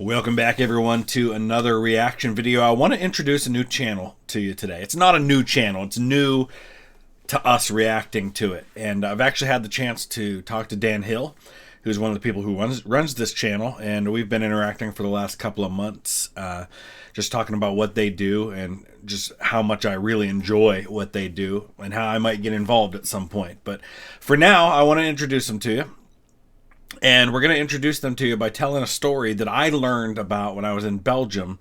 Welcome back, everyone, to another reaction video. I want to introduce a new channel to you today. It's not a new channel. It's new to us reacting to it. And I've actually had the chance to talk to Dan Hill, who's one of the people who runs this channel. And we've been interacting for the last couple of months, just talking about what they do and just how much I really enjoy what they do and how I might get involved at some point. But for now, I want to introduce them to you. And we're going to introduce them to you by telling a story that I learned about when I was in Belgium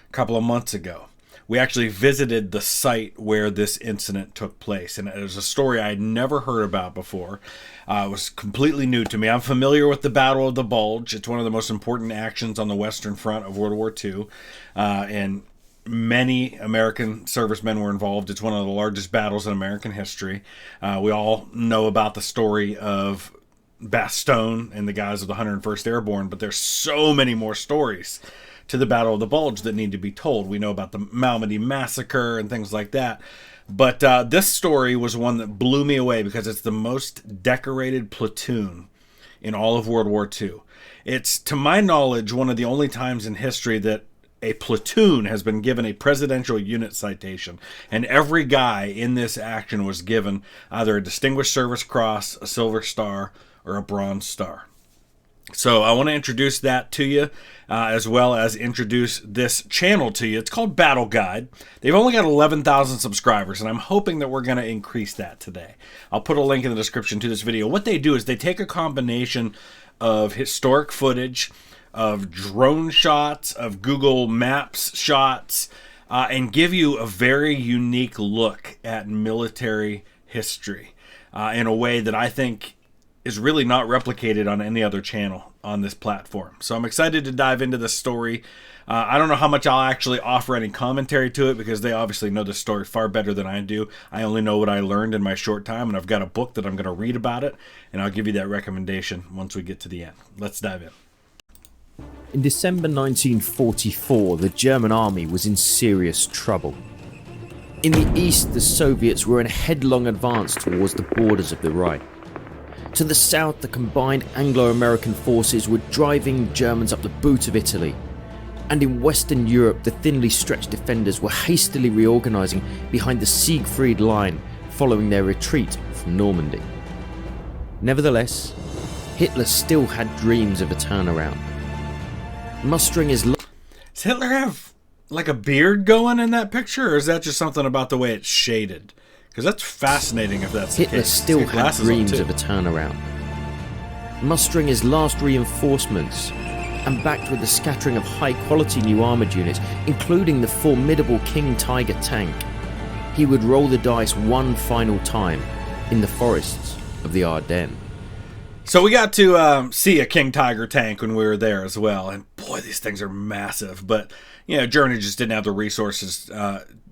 a couple of months ago. We actually visited the site where this incident took place, and it was a story I had never heard about before. It was completely new to me. I'm familiar with the Battle of the Bulge. It's one of the most important actions on the Western Front of World War II, and many American servicemen were involved. It's one of the largest battles in American history. We all know about the story of Bastogne and the guys of the 101st Airborne, but there's so many more stories to the Battle of the Bulge that need to be told. We know about the Malmedy Massacre and things like that, but this story was one that blew me away because it's the most decorated platoon in all of World War II. It's, to my knowledge, one of the only times in history that a platoon has been given a presidential unit citation, and every guy in this action was given either a Distinguished Service Cross, a Silver Star, or a Bronze Star. So I want to introduce that to you, as well as introduce this channel to you. It's called Battle Guide. They've only got 11,000 subscribers, and I'm hoping that we're going to increase that today. I'll put a link in the description to this video. What they do is they take a combination of historic footage, of drone shots, of Google Maps shots, and give you a very unique look at military history in a way that I think is really not replicated on any other channel on this platform. So I'm excited to dive into this story. I don't know how much I'll actually offer any commentary to it because they obviously know the story far better than I do. I only know what I learned in my short time, and I've got a book that I'm going to read about it, and I'll give you that recommendation once we get to the end. Let's dive in. In December 1944, the German army was in serious trouble. In the east, the Soviets were in a headlong advance towards the borders of the Reich. To the south, the combined Anglo-American forces were driving Germans up the boot of Italy. And in Western Europe, the thinly stretched defenders were hastily reorganising behind the Siegfried Line following their retreat from Normandy. Nevertheless, Hitler still had dreams of a turnaround. Mustering his... Does Hitler have like a beard going in that picture, or is that just something about the way it's shaded? Because that's fascinating if that's Hitler the case. still had dreams of a turnaround. Mustering his last reinforcements, and backed with a scattering of high-quality new armoured units, including the formidable King Tiger tank, he would roll the dice one final time in the forests of the Ardennes. So we got to see a King Tiger tank when we were there as well, and boy, these things are massive. But you know, Germany just didn't have the resources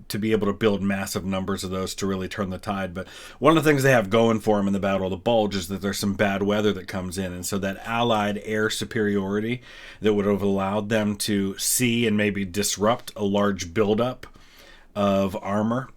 to be able to build massive numbers of those to really turn the tide. But one of the things they have going for them in the Battle of the Bulge is that there's some bad weather that comes in, and so that Allied air superiority that would have allowed them to see and maybe disrupt a large buildup of armor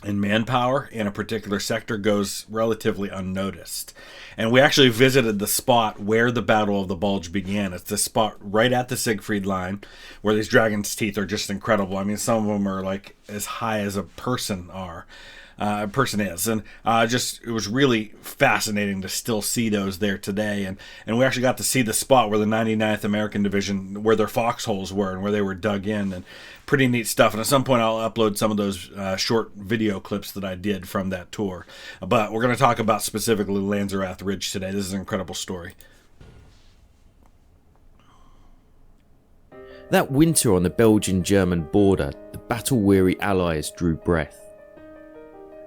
and manpower in a particular sector goes relatively unnoticed. And we actually visited the spot where the Battle of the Bulge began. It's the spot right at the Siegfried Line where these dragon's teeth are just incredible. I mean, some of them are like as high as a person is. And it was really fascinating to still see those there today. And we actually got to see the spot where the 99th American Division, where their foxholes were and where they were dug in, and pretty neat stuff. And at some point I'll upload some of those short video clips that I did from that tour. But we're going to talk about specifically Lanzerath Ridge today. This is an incredible story. That winter on the Belgian-German border, the battle-weary Allies drew breath.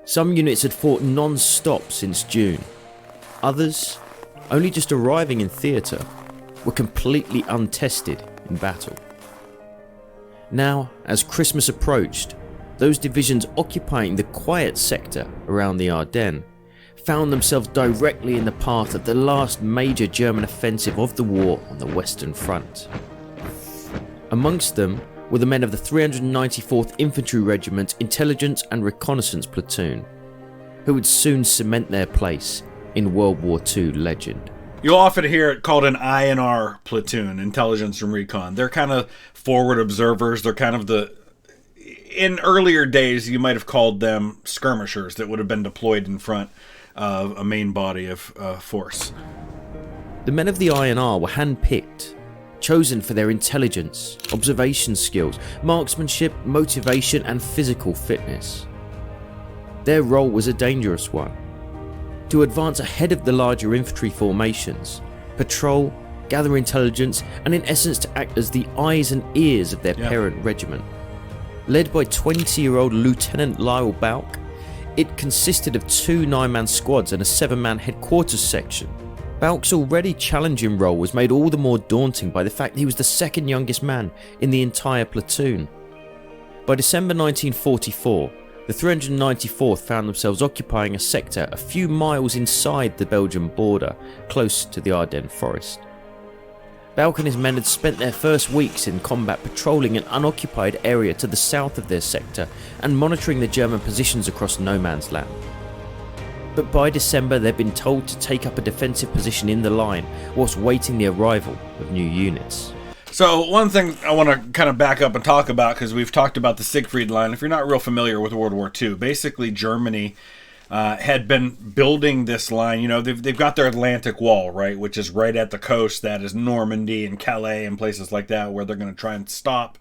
Some units had fought non-stop since June. Others, only just arriving in theatre, were completely untested in battle. Now, as Christmas approached, those divisions occupying the quiet sector around the Ardennes found themselves directly in the path of the last major German offensive of the war on the Western Front. Amongst them were the men of the 394th Infantry Regiment Intelligence and Reconnaissance Platoon, who would soon cement their place in World War II legend. You'll often hear it called an INR platoon, intelligence and recon. They're kind of forward observers. They're kind of in earlier days, you might have called them skirmishers that would have been deployed in front of a main body of force. The men of the INR were handpicked, chosen for their intelligence, observation skills, marksmanship, motivation, and physical fitness. Their role was a dangerous one: to advance ahead of the larger infantry formations, patrol, gather intelligence, and in essence to act as the eyes and ears of their parent regiment. Led by 20-year-old Lieutenant Lyle Balk, it consisted of 2 9-man squads and a 7-man headquarters section. Balk's already challenging role was made all the more daunting by the fact that he was the second youngest man in the entire platoon. By December 1944, the 394th found themselves occupying a sector a few miles inside the Belgian border, close to the Ardennes forest. Balk and his men had spent their first weeks in combat patrolling an unoccupied area to the south of their sector and monitoring the German positions across no man's land. But by December they'd been told to take up a defensive position in the line whilst waiting the arrival of new units. So one thing I want to kind of back up and talk about, because we've talked about the Siegfried Line. If you're not real familiar with World War II, basically Germany had been building this line. You know, they've got their Atlantic Wall, right, which is right at the coast. That is Normandy and Calais and places like that, where they're going to try and stop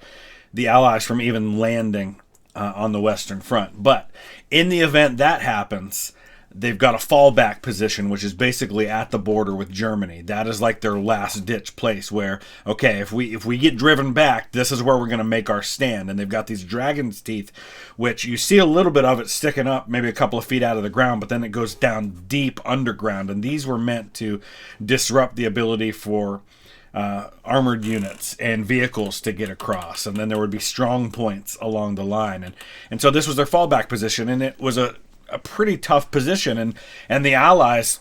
the Allies from even landing on the Western Front. But in the event that happens, they've got a fallback position, which is basically at the border with Germany. That is like their last-ditch place where, okay, if we get driven back, this is where we're going to make our stand. And they've got these dragon's teeth, which you see a little bit of it sticking up maybe a couple of feet out of the ground, but then it goes down deep underground. And these were meant to disrupt the ability for armored units and vehicles to get across. And then there would be strong points along the line. And so this was their fallback position, and it was a pretty tough position, and the Allies,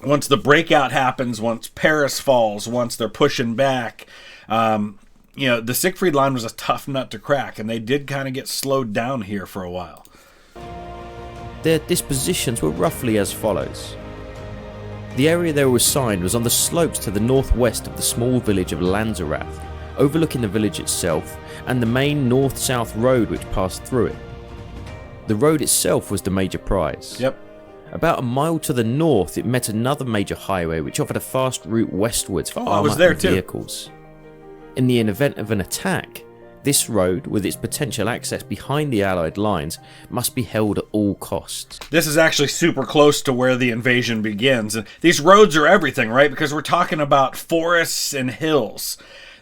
once the breakout happens, once Paris falls, once they're pushing back, the Siegfried Line was a tough nut to crack, and they did kind of get slowed down here for a while. Their dispositions were roughly as follows. The area they were assigned was on the slopes to the northwest of the small village of Lanzerath, overlooking the village itself and the main north-south road which passed through it. The road itself was the major prize. Yep. About a mile to the north, it met another major highway which offered a fast route westwards for armour and vehicles. In the event of an attack, this road, with its potential access behind the Allied lines, must be held at all costs. This is actually super close to where the invasion begins. And these roads are everything, right? Because we're talking about forests and hills.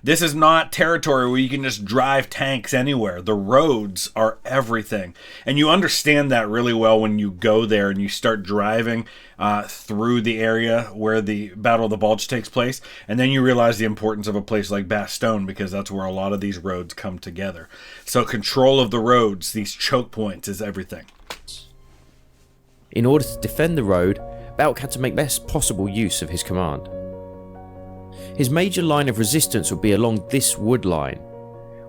This is not territory where you can just drive tanks anywhere. The roads are everything. And you understand that really well when you go there and you start driving through the area where the Battle of the Bulge takes place. And then you realize the importance of a place like Bastogne, because that's where a lot of these roads come together. So control of the roads, these choke points, is everything. In order to defend the road, Balk had to make best possible use of his command. His major line of resistance would be along this wood line,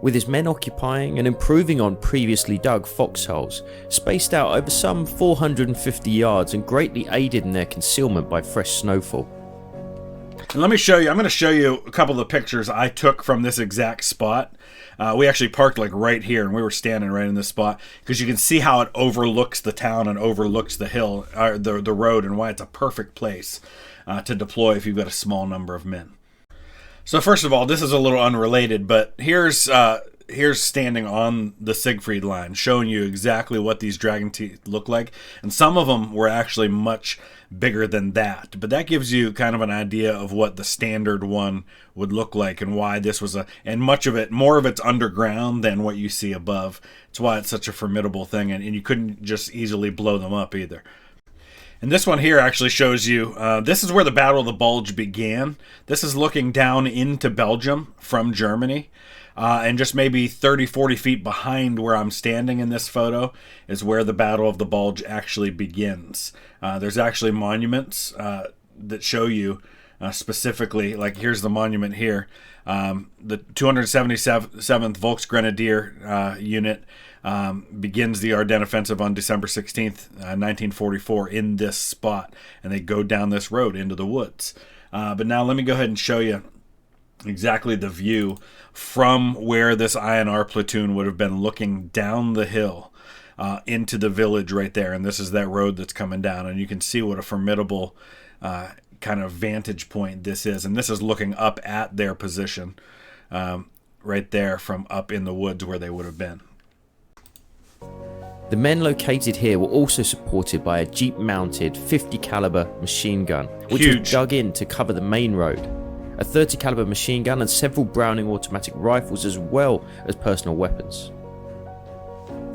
with his men occupying and improving on previously dug foxholes, spaced out over some 450 yards and greatly aided in their concealment by fresh snowfall. And let me show you, I'm going to show you a couple of the pictures I took from this exact spot. We actually parked like right here, and we were standing right in this spot, because you can see how it overlooks the town and overlooks the hill, the road, and why it's a perfect place to deploy if you've got a small number of men. So first of all, this is a little unrelated, but here's standing on the Siegfried Line, showing you exactly what these dragon teeth look like. And some of them were actually much bigger than that. But that gives you kind of an idea of what the standard one would look like and why this was and more of it's underground than what you see above. It's why it's such a formidable thing, and you couldn't just easily blow them up either. And this one here actually shows you, this is where the Battle of the Bulge began. This is looking down into Belgium from Germany. And just maybe 30, 40 feet behind where I'm standing in this photo is where the Battle of the Bulge actually begins. There's actually monuments that show you specifically, like here's the monument here. The 277th Volksgrenadier unit begins the Ardennes offensive on December 16th, 1944 in this spot, and they go down this road into the woods. But now let me go ahead and show you exactly the view from where this INR platoon would have been looking down the hill into the village right there. And this is that road that's coming down. And you can see what a formidable kind of vantage point this is. And this is looking up at their position right there from up in the woods where they would have been. The men located here were also supported by a Jeep-mounted 50 caliber machine gun, which was dug in to cover the main road, a 30 caliber machine gun and several Browning automatic rifles as well as personal weapons.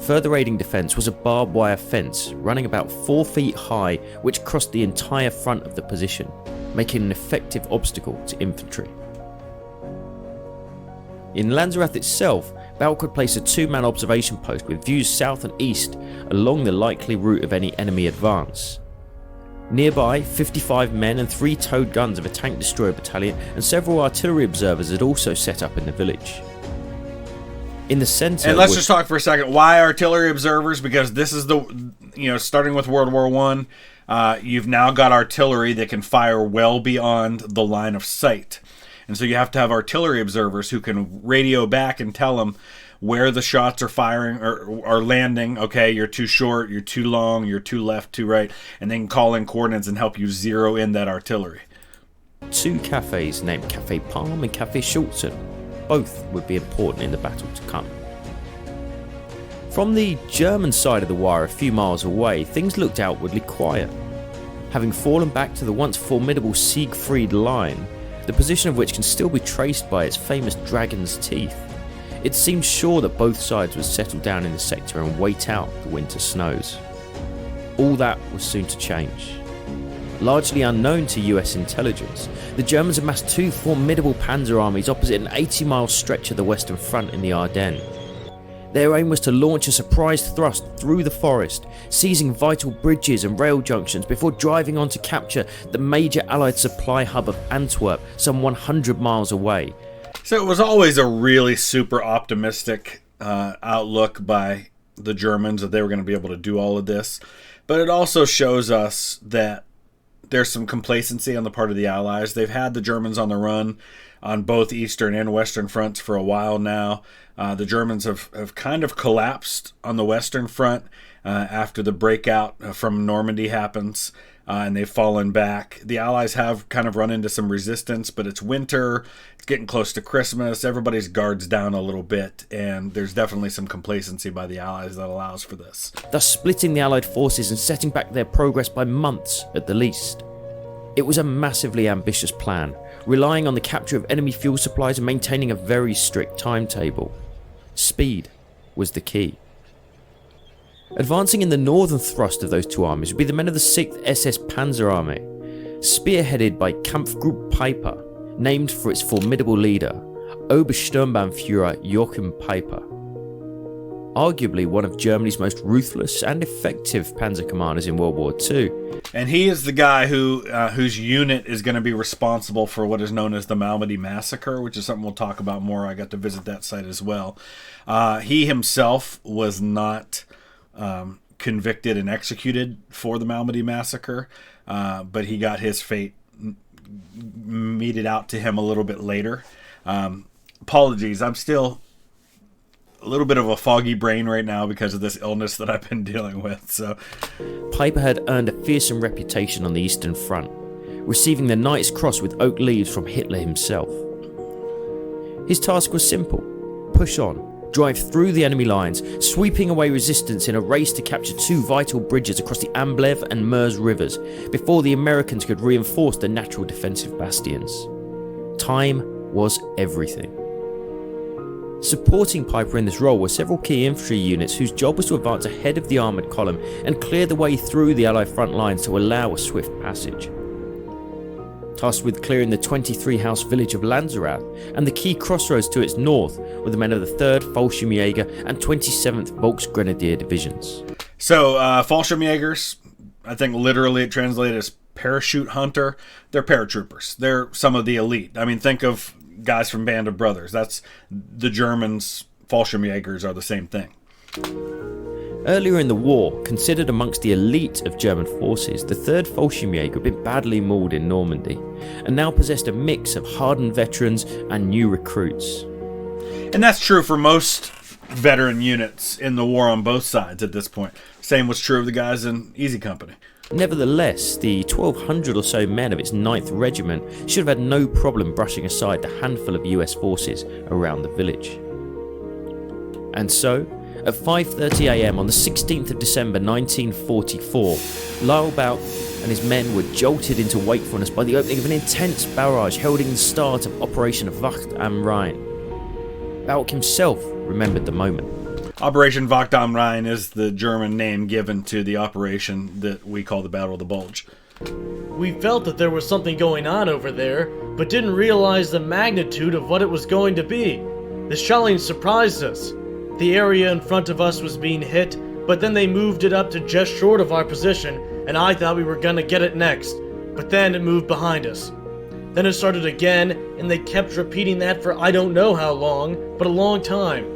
Further aiding defence was a barbed wire fence running about 4 feet high which crossed the entire front of the position, making an effective obstacle to infantry. In Lanzerath itself, Balk would place a 2-man observation post with views south and east along the likely route of any enemy advance. Nearby, 55 men and 3 towed guns of a tank destroyer battalion and several artillery observers had also set up in the village. In the centre, and let's just talk for a second. Why artillery observers? Because this is starting with World War I, you've now got artillery that can fire well beyond the line of sight. And so you have to have artillery observers who can radio back and tell them where the shots are firing or are landing. Okay, you're too short, you're too long, you're too left, too right. And then call in coordinates and help you zero in that artillery. 2 cafes named Cafe Palm and Cafe Schulzen. Both would be important in the battle to come. From the German side of the wire a few miles away, things looked outwardly quiet. Having fallen back to the once formidable Siegfried Line, the position of which can still be traced by its famous dragon's teeth, it seemed sure that both sides would settle down in the sector and wait out the winter snows. All that was soon to change. Largely unknown to US intelligence, the Germans amassed 2 formidable panzer armies opposite an 80-mile stretch of the Western Front in the Ardennes. Their aim was to launch a surprise thrust through the forest, seizing vital bridges and rail junctions before driving on to capture the major Allied supply hub of Antwerp, some 100 miles away. So it was always a really super optimistic outlook by the Germans that they were going to be able to do all of this. But it also shows us that there's some complacency on the part of the Allies. They've had the Germans on the run on both Eastern and Western fronts for a while now. The Germans have kind of collapsed on the Western front after the breakout from Normandy happens, and they've fallen back. The Allies have kind of run into some resistance, but it's winter, it's getting close to Christmas, everybody's guards down a little bit, and there's definitely some complacency by the Allies that allows for this. Thus splitting the Allied forces and setting back their progress by months at the least. It was a massively ambitious plan, relying on the capture of enemy fuel supplies and maintaining a very strict timetable. Speed was the key. Advancing in the northern thrust of those 2 armies would be the men of the 6th SS Panzer Army, spearheaded by Kampfgruppe Peiper, named for its formidable leader, Obersturmbannführer Joachim Peiper. Arguably one of Germany's most ruthless and effective panzer commanders in World War II. And he is the guy whose unit is going to be responsible for what is known as the Malmedy Massacre, which is something we'll talk about more. I got to visit that site as well. He himself was not convicted and executed for the Malmedy Massacre, but he got his fate meted out to him a little bit later. Apologies, I'm still a little bit of a foggy brain right now because of this illness that I've been dealing with. So, Peiper had earned a fearsome reputation on the Eastern Front, receiving the Knight's Cross with oak leaves from Hitler himself. His task was simple: push on, drive through the enemy lines, sweeping away resistance in a race to capture 2 vital bridges across the Amblev and Meuse rivers before the Americans could reinforce the natural defensive bastions. Time was everything. Supporting Peiper in this role were several key infantry units whose job was to advance ahead of the armoured column and clear the way through the Allied front lines to allow a swift passage. Tasked with clearing the 23-house village of Lanzerath and the key crossroads to its north were the men of the 3rd Fallschirmjäger and 27th Volksgrenadier Divisions. So, Fallschirmjägers, I think literally it translated as parachute hunter. They're paratroopers. They're some of the elite. I mean, think of guys from Band of Brothers. That's the Germans. Fallschirmjägers are the same thing. Earlier in the war, considered amongst the elite of German forces, the 3rd Fallschirmjäger had been badly mauled in Normandy, and now possessed a mix of hardened veterans and new recruits. And that's true for most veteran units in the war on both sides at this point. Same was true of the guys in Easy Company. Nevertheless, the 1,200 or so men of its 9th Regiment should have had no problem brushing aside the handful of US forces around the village. And so, at 5:30 AM on the 16th of December 1944, Lyle Bauck and his men were jolted into wakefulness by the opening of an intense barrage heralding the start of Operation Wacht am Rhein. Bauck himself remembered the moment. Operation Wacht am Rhein is the German name given to the operation that we call the Battle of the Bulge. We felt that there was something going on over there, but didn't realize the magnitude of what it was going to be. The shelling surprised us. The area in front of us was being hit, but then they moved it up to just short of our position, and I thought we were gonna get it next, but then it moved behind us. Then it started again, and they kept repeating that for I don't know how long, but a long time.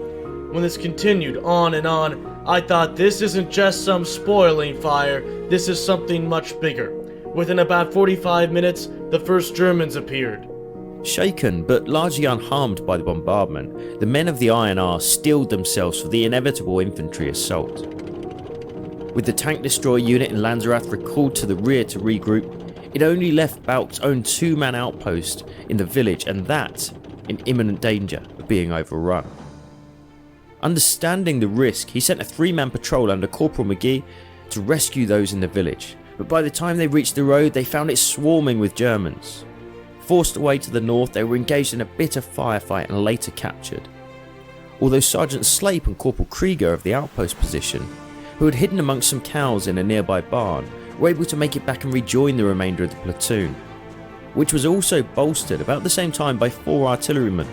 When this continued on and on, I thought this isn't just some spoiling fire, this is something much bigger. Within about 45 minutes, the first Germans appeared. Shaken but largely unharmed by the bombardment, the men of the INR steeled themselves for the inevitable infantry assault. With the tank destroyer unit in Lanzerath recalled to the rear to regroup, it only left Bauck's own 2-man outpost in the village, and that in imminent danger of being overrun. Understanding the risk, he sent a 3-man patrol under Corporal McGee to rescue those in the village, but by the time they reached the road they found it swarming with Germans. Forced away to the north, they were engaged in a bitter firefight and later captured. Although Sergeant Slape and Corporal Krieger of the outpost position, who had hidden amongst some cows in a nearby barn, were able to make it back and rejoin the remainder of the platoon, which was also bolstered about the same time by 4 artillerymen,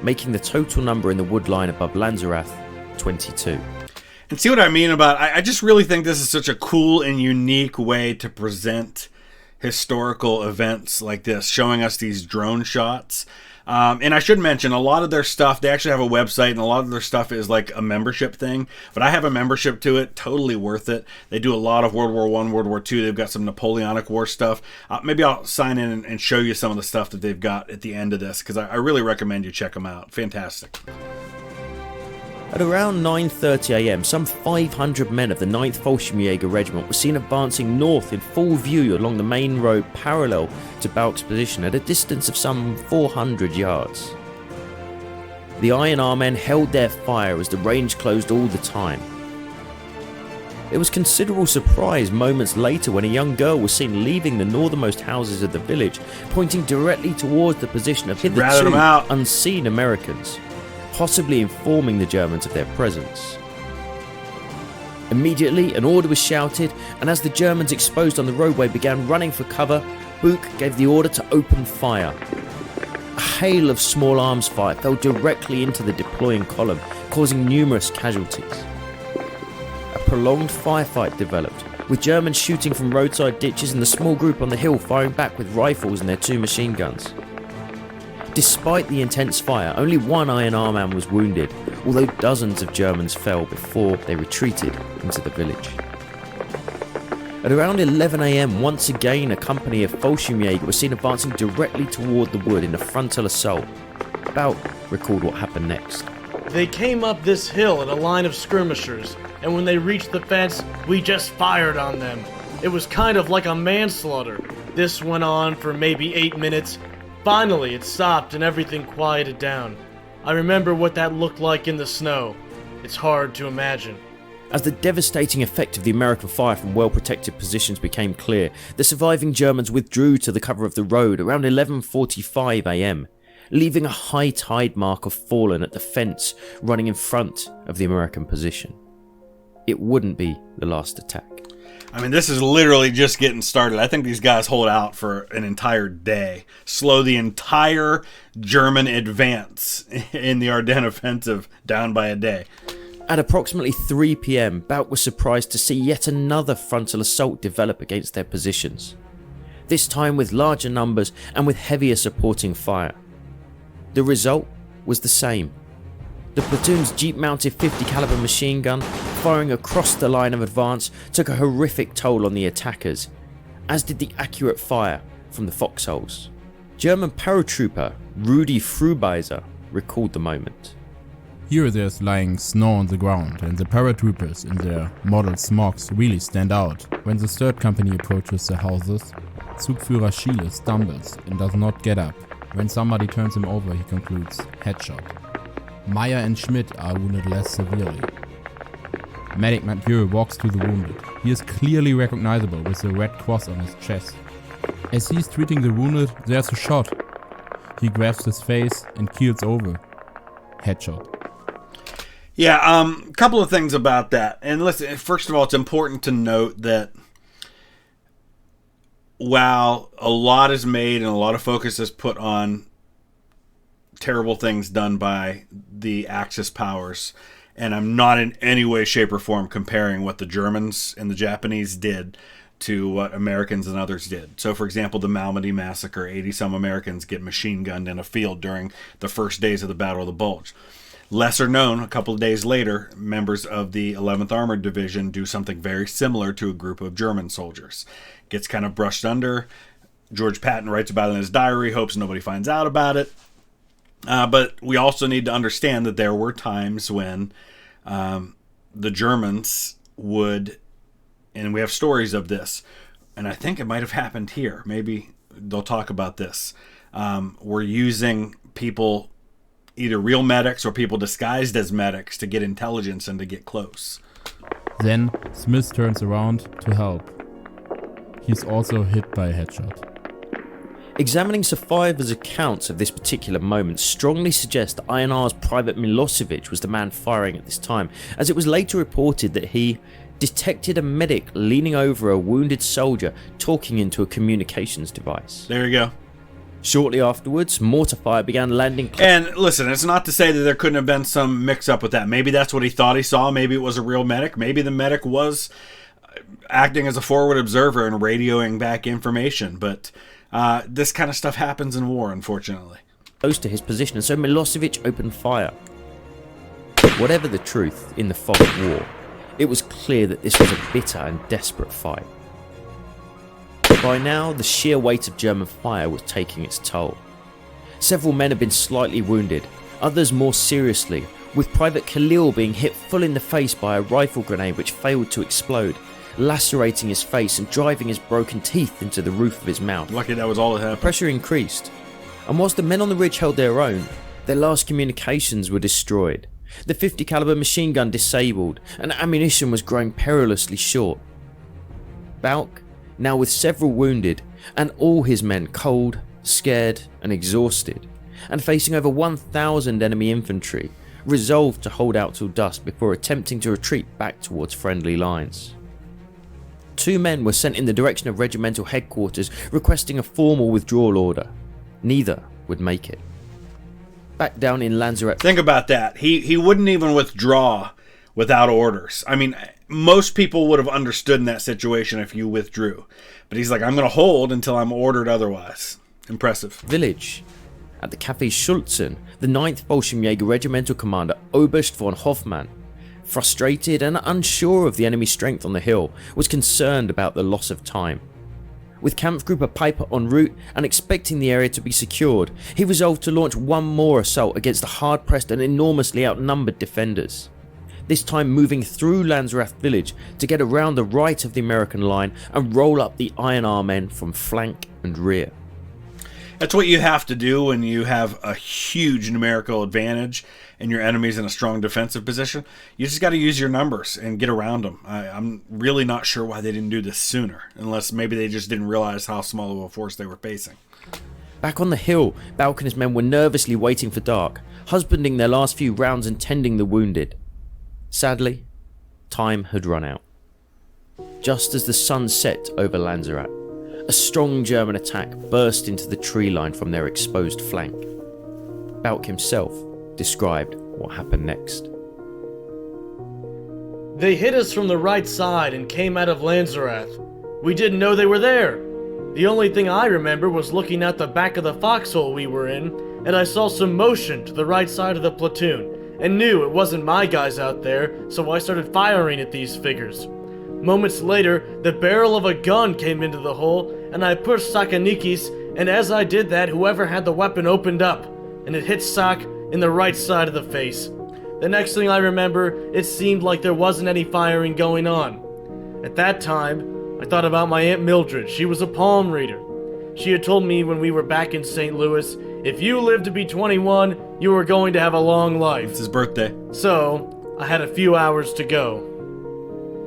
making the total number in the wood line above Lanzerath 22. And see what I mean about, I just really think this is such a cool and unique way to present historical events like this, showing us these drone shots. And I should mention, a lot of their stuff, they actually have a website, and a lot of their stuff is like a membership thing. But I have a membership to it, totally worth it. They do a lot of World War I, World War II. They've got some Napoleonic War stuff. Maybe I'll sign in and show you some of the stuff that they've got at the end of this, because I really recommend you check them out. Fantastic. At around 9:30 AM, some 500 men of the 9th Fallschirmjäger Regiment were seen advancing north in full view along the main road parallel to Bauck's position at a distance of some 400 yards. The INR men held their fire as the range closed all the time. There was considerable surprise moments later when a young girl was seen leaving the northernmost houses of the village, pointing directly towards the position of hitherto unseen Americans, possibly informing the Germans of their presence. Immediately, an order was shouted, and as the Germans exposed on the roadway began running for cover, Buch gave the order to open fire. A hail of small arms fire fell directly into the deploying column, causing numerous casualties. A prolonged firefight developed, with Germans shooting from roadside ditches and the small group on the hill firing back with rifles and their 2 machine guns. Despite the intense fire, only 1 INR man was wounded, although dozens of Germans fell before they retreated into the village. At around 11 AM, once again a company of Fallschirmjäger was seen advancing directly toward the wood in a frontal assault. Bauck recalled what happened next. They came up this hill in a line of skirmishers, and when they reached the fence, we just fired on them. It was kind of like a manslaughter. This went on for maybe 8 minutes. Finally, it stopped and everything quieted down. I remember what that looked like in the snow. It's hard to imagine. As the devastating effect of the American fire from well-protected positions became clear, the surviving Germans withdrew to the cover of the road around 11:45 AM, leaving a high tide mark of fallen at the fence running in front of the American position. It wouldn't be the last attack. I mean, this is literally just getting started. I think these guys hold out for an entire day, slow the entire German advance in the Ardennes offensive down by a day. At approximately 3 PM, Bauck was surprised to see yet another frontal assault develop against their positions, this time with larger numbers and with heavier supporting fire. The result was the same. The platoon's jeep-mounted 50 caliber machine gun, firing across the line of advance, took a horrific toll on the attackers, as did the accurate fire from the foxholes. German paratrooper Rudi Frühbeiser recalled the moment. Here there's lying snow on the ground, and the paratroopers in their model smocks really stand out. When the third company approaches the houses, Zugführer Schiele stumbles and does not get up. When somebody turns him over, he concludes, headshot. Meyer and Schmidt are wounded less severely. Medic Mathieu walks to the wounded. He is clearly recognizable with the red cross on his chest. As he's treating the wounded, there's a shot. He grabs his face and keels over. Headshot. Yeah, a couple of things about that. And listen, first of all, it's important to note that while a lot is made and a lot of focus is put on terrible things done by the Axis powers, and I'm not in any way, shape, or form comparing what the Germans and the Japanese did to what Americans and others did. So, for example, the Malmedy Massacre, 80-some Americans get machine gunned in a field during the first days of the Battle of the Bulge. Lesser known, a couple of days later, members of the 11th Armored Division do something very similar to a group of German soldiers. Gets kind of brushed under. George Patton writes about it in his diary, hopes nobody finds out about it. But we also need to understand that there were times when the Germans would, and we have stories of this, and I think it might have happened here. Maybe they'll talk about this. We're using people, either real medics or people disguised as medics, to get intelligence and to get close. Then Smith turns around to help. He's also hit by a headshot. Examining survivors' accounts of this particular moment strongly suggests that INR's Private Milosevic was the man firing at this time, as it was later reported that he detected a medic leaning over a wounded soldier talking into a communications device. There you go. Shortly afterwards, mortar fire began landing. And listen, it's not to say that there couldn't have been some mix-up with that. Maybe that's what he thought he saw. Maybe it was a real medic. Maybe the medic was acting as a forward observer and radioing back information. But this kind of stuff happens in war, unfortunately. Close to his position, and so Milosevic opened fire. Whatever the truth in the fog of war, it was clear that this was a bitter and desperate fight. By now, the sheer weight of German fire was taking its toll. Several men had been slightly wounded, others more seriously, with Private Khalil being hit full in the face by a rifle grenade which failed to explode, lacerating his face and driving his broken teeth into the roof of his mouth. Lucky that was all that happened. Pressure increased, and whilst the men on the ridge held their own, their last communications were destroyed. The 50 caliber machine gun disabled, and ammunition was growing perilously short. Balk, now with several wounded, and all his men cold, scared and exhausted, and facing over 1,000 enemy infantry, resolved to hold out till dusk before attempting to retreat back towards friendly lines. 2 men were sent in the direction of regimental headquarters requesting a formal withdrawal order. Neither would make it. Back down in Lanzaret. Think about that. He wouldn't even withdraw without orders. I mean, most people would have understood in that situation if you withdrew. But he's like, I'm going to hold until I'm ordered otherwise. Impressive. Village. At the Café Schulzen, the 9th Bolschem-Jäger Regimental Commander Oberst von Hoffmann, frustrated and unsure of the enemy strength on the hill, was concerned about the loss of time. With Kampfgruppe Piper en route and expecting the area to be secured, he resolved to launch one more assault against the hard-pressed and enormously outnumbered defenders. This time moving through Lanzerath village to get around the right of the American line and roll up the INR men from flank and rear. That's what you have to do when you have a huge numerical advantage and your enemy's in a strong defensive position. You just got to use your numbers and get around them. I'm really not sure why they didn't do this sooner, unless maybe they just didn't realize how small of a force they were facing. Back on the hill, Balk and his men were nervously waiting for dark, husbanding their last few rounds and tending the wounded. Sadly, time had run out. Just as the sun set over Lanzarat, a strong German attack burst into the tree line from their exposed flank. Balk himself described what happened next. They hit us from the right side and came out of Lanzerath. We didn't know they were there. The only thing I remember was looking at the back of the foxhole we were in, and I saw some motion to the right side of the platoon, and knew it wasn't my guys out there, so I started firing at these figures. Moments later, the barrel of a gun came into the hole, and I pushed Sakanikis, and as I did that, whoever had the weapon opened up, and it hit Sak in the right side of the face. The next thing I remember, it seemed like there wasn't any firing going on. At that time, I thought about my Aunt Mildred. She was a palm reader. She had told me when we were back in St. Louis, if you lived to be 21, you were going to have a long life. It's his birthday. So, I had a few hours to go.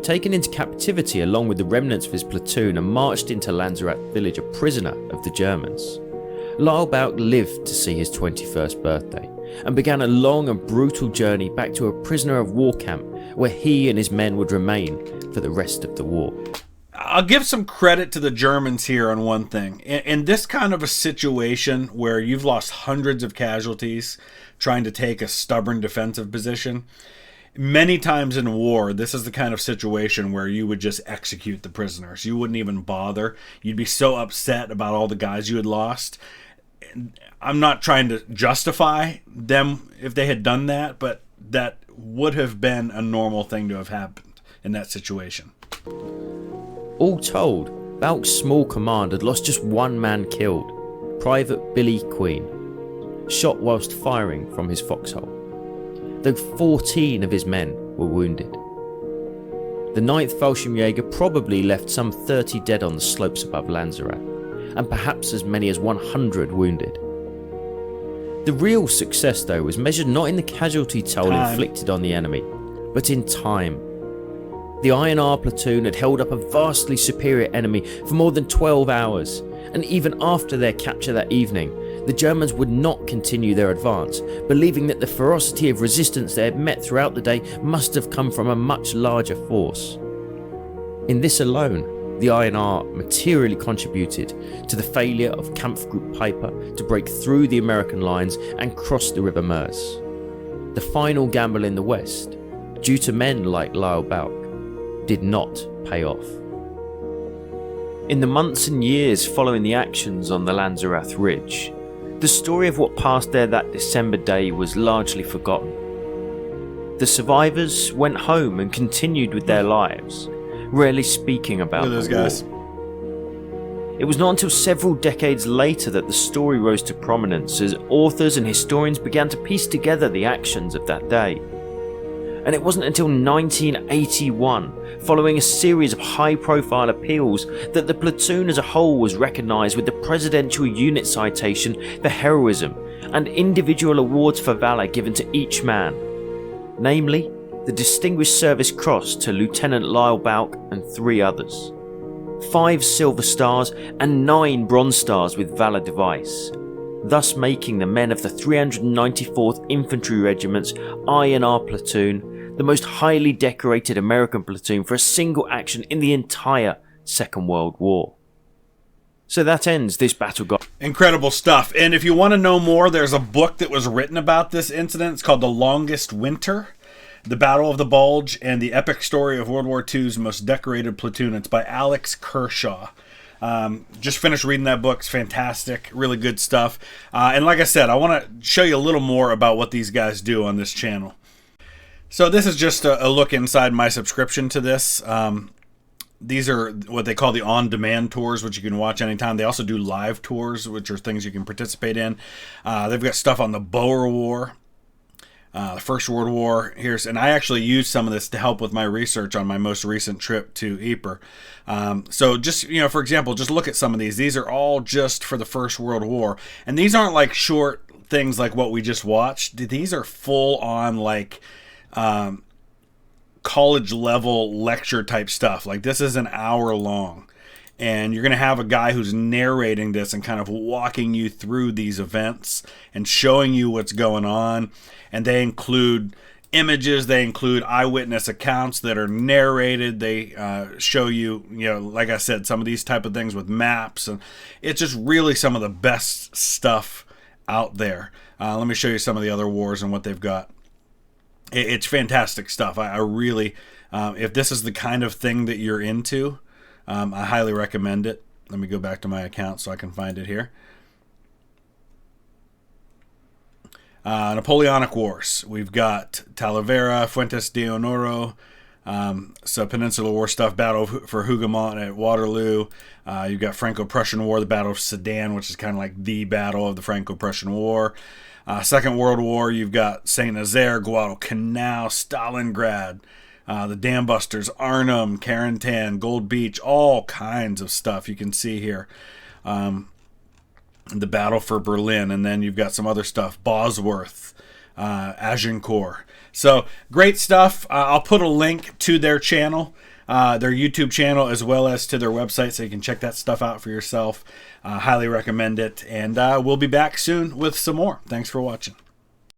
Taken into captivity along with the remnants of his platoon and marched into Lanzarat village a prisoner of the Germans, Lyle Bauk lived to see his 21st birthday and began a long and brutal journey back to a prisoner of war camp where he and his men would remain for the rest of the war. I'll give some credit to the Germans here on one thing. In this kind of a situation where you've lost hundreds of casualties trying to take a stubborn defensive position, many times in war, this is the kind of situation where you would just execute the prisoners. You wouldn't even bother. You'd be so upset about all the guys you had lost. I'm not trying to justify them if they had done that, but that would have been a normal thing to have happened in that situation. All told, Bauk's small command had lost just one man killed, Private Billy Queen, shot whilst firing from his foxhole, though 14 of his men were wounded. The 9th Fallschirmjäger probably left some 30 dead on the slopes above Lanzarat, and perhaps as many as 100 wounded. The real success, though, was measured not in the casualty toll inflicted on the enemy, but in time. The INR platoon had held up a vastly superior enemy for more than 12 hours, and even after their capture that evening, the Germans would not continue their advance, believing that the ferocity of resistance they had met throughout the day must have come from a much larger force. In this alone, the INR materially contributed to the failure of Kampfgruppe Piper to break through the American lines and cross the River Meuse. The final gamble in the West, due to men like Lyle Bauk, did not pay off. In the months and years following the actions on the Lanzarat Ridge, the story of what passed there that December day was largely forgotten. The survivors went home and continued with their lives, rarely speaking about those the war. guys. It was not until several decades later that the story rose to prominence as authors and historians began to piece together the actions of that day. And it wasn't until 1981, following a series of high-profile appeals, that the platoon as a whole was recognised with the Presidential Unit Citation for heroism and individual awards for valour given to each man, namely the Distinguished Service Cross to Lieutenant Lyle Bauk and 3 others, 5 Silver Stars and 9 Bronze Stars with Valour Device, thus making the men of the 394th Infantry Regiment's INR platoon the most highly decorated American platoon for a single action in the entire Second World War. So that ends this battle guide. Incredible stuff. And if you want to know more, there's a book that was written about this incident. It's called The Longest Winter, The Battle of the Bulge, and the Epic Story of World War II's Most Decorated Platoon. It's by Alex Kershaw. Just finished reading that book. It's fantastic. Really good stuff. And like I said, I want to show you a little more about what these guys do on this channel. So this is just a look inside my subscription to this. These are what they call the on-demand tours, which you can watch anytime. They also do live tours, which are things you can participate in. They've got stuff on the Boer War, the First World War. And I actually used some of this to help with my research on my most recent trip to Ypres. So just, for example, just look at some of these. These are all just for the First World War. And these aren't like short things like what we just watched. These are full on like college level lecture type stuff. Like this is an hour long. And you're going to have a guy who's narrating this and kind of walking you through these events and showing you what's going on. And they include images, they include eyewitness accounts that are narrated. They show you, like I said, some of these type of things with maps. And it's just really some of the best stuff out there. Let me show you some of the other wars and what they've got. It's fantastic stuff. I really, if this is the kind of thing that you're into, I highly recommend it. Let me go back to my account so I can find it here. Napoleonic Wars. We've got Talavera, Fuentes de Honoro, so Peninsular War stuff, Battle for Hougoumont at Waterloo. You've got Franco-Prussian War, the Battle of Sedan, which is kind of like the battle of the Franco-Prussian War. Second World War, you've got Saint Nazaire, Guadalcanal, Stalingrad, the Dam Busters, Arnhem, Carentan, Gold Beach, all kinds of stuff you can see here. The Battle for Berlin, and then you've got some other stuff, Bosworth, Agincourt. So great stuff. I'll put a link to their channel, their YouTube channel, as well as to their website, so you can check that stuff out for yourself. Highly recommend it, and we'll be back soon with some more. Thanks for watching.